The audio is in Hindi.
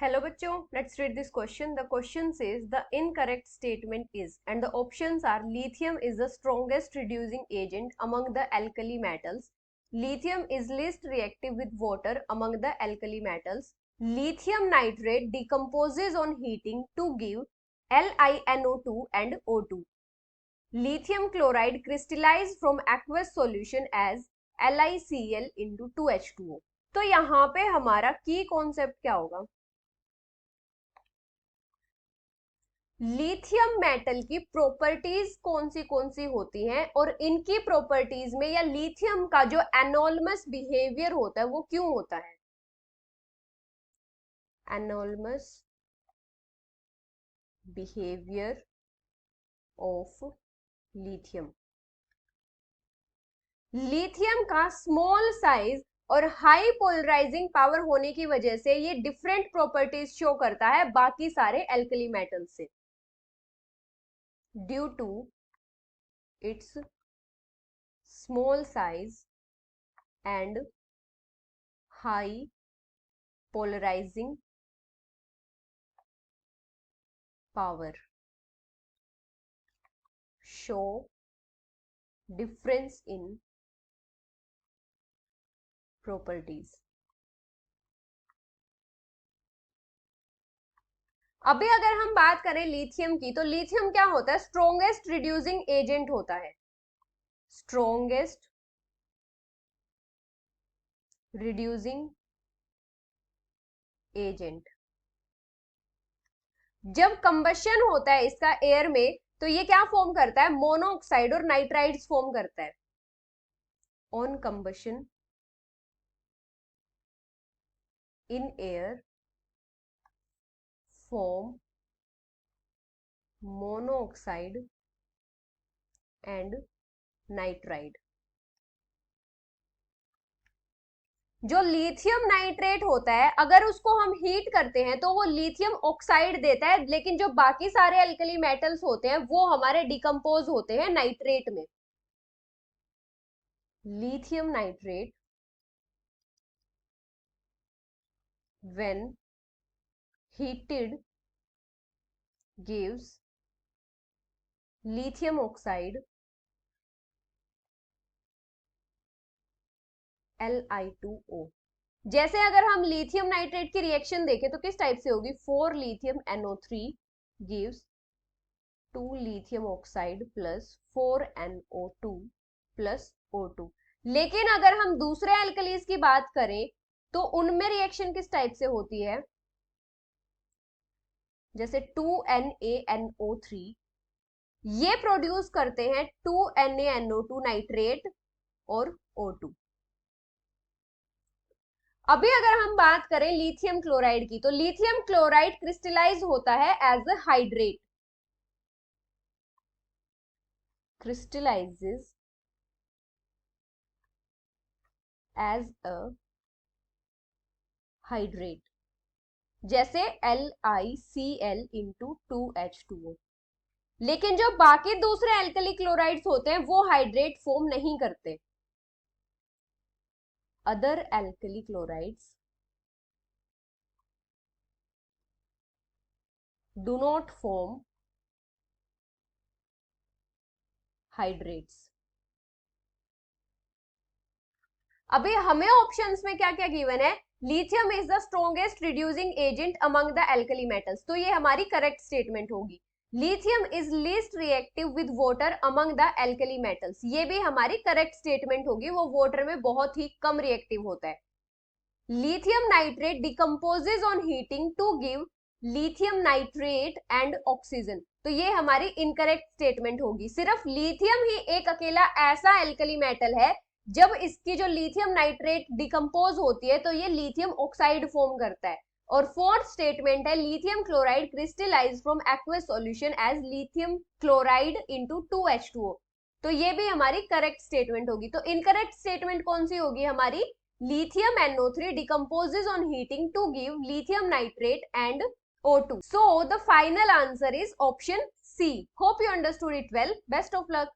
Hello बच्चों, let's read this question. The question says the incorrect statement is, and the options are: lithium is the strongest reducing agent among the alkali metals. Lithium is least reactive with water among the alkali metals. Lithium nitrate decomposes on heating to give LiNO2 and O2. Lithium chloride crystallizes from aqueous solution as LiCl into 2H2O. तो यहाँ पे हमारा की कॉन्सेप्ट क्या होगा? लिथियम मेटल की प्रॉपर्टीज कौन सी होती हैं और इनकी प्रॉपर्टीज में या लिथियम का जो एनोनमस बिहेवियर होता है वो क्यों होता है? Anonymous behaviour of lithium. Lithium का स्मॉल साइज और हाई पोलराइजिंग पावर होने की वजह से ये डिफरेंट प्रॉपर्टीज शो करता है बाकी सारे एल्कली मेटल से, due to its small size and high polarising power show difference in properties. अभी अगर हम बात करें लिथियम की, तो लिथियम क्या होता है? स्ट्रॉन्गेस्ट रिड्यूसिंग एजेंट होता है। Strongest reducing agent. जब कंबशन होता है इसका एयर में, तो ये क्या फॉर्म करता है? मोनोऑक्साइड और नाइट्राइड्स फॉर्म करता है। On combustion in air form monoxide and nitride. जो लिथियम नाइट्रेट होता है, अगर उसको हम हीट करते हैं तो वो लिथियम ऑक्साइड देता है, लेकिन जो बाकी सारे अल्कली मेटल्स होते हैं वो हमारे डिकम्पोज होते हैं नाइट्रेट में। Lithium nitrate when heated gives lithium oxide Li2O। जैसे अगर हम लिथियम नाइट्रेट की रिएक्शन देखें तो किस टाइप से होगी? 4 lithium NO3 gives 2 lithium oxide plus 4 NO2 plus O2। लेकिन अगर हम दूसरे एल्कलीज की बात करें तो उनमें रिएक्शन किस टाइप से होती है? जैसे 2NaNO3 ये प्रोड्यूस करते हैं 2NaNO2 नाइट्रेट और O2। अभी अगर हम बात करें लिथियम क्लोराइड की, तो लिथियम क्लोराइड क्रिस्टलाइज होता है as a hydrate, crystallises as a hydrate, जैसे LiCl into 2H2O। लेकिन जो बाकी दूसरे एल्कली क्लोराइड्स होते हैं वो हाइड्रेट फॉर्म नहीं करते। Other alkali chlorides do not form hydrates. अभी हमें ऑप्शंस में क्या क्या गिवन है? Lithium is the strongest reducing agent among the alkali metals, तो ये हमारी करेक्ट स्टेटमेंट होगी। Lithium is least reactive with water among the alkali metals, ये भी हमारी करेक्ट स्टेटमेंट होगी, वो वाटर में बहुत ही कम रिएक्टिव होता है। Lithium nitrate decomposes on heating to give lithium nitrate and oxygen, तो ये हमारी इनकरेक्ट स्टेटमेंट होगी। सिर्फ लिथियम ही एक अकेला ऐसा एल्कली मेटल है जब इसकी जो लिथियम नाइट्रेट डिकम्पोज होती है तो ये लिथियम ऑक्साइड फॉर्म करता है। और फोर्थ स्टेटमेंट है lithium chloride crystallise from aqueous solution as lithium chloride into 2H2O, तो ये भी हमारी करेक्ट स्टेटमेंट होगी। तो इनकरेक्ट स्टेटमेंट कौन सी होगी हमारी? Lithium NO3 decomposes on heating to give lithium nitrate and O2. So the final answer is option C. Hope you understood it well. Best of luck.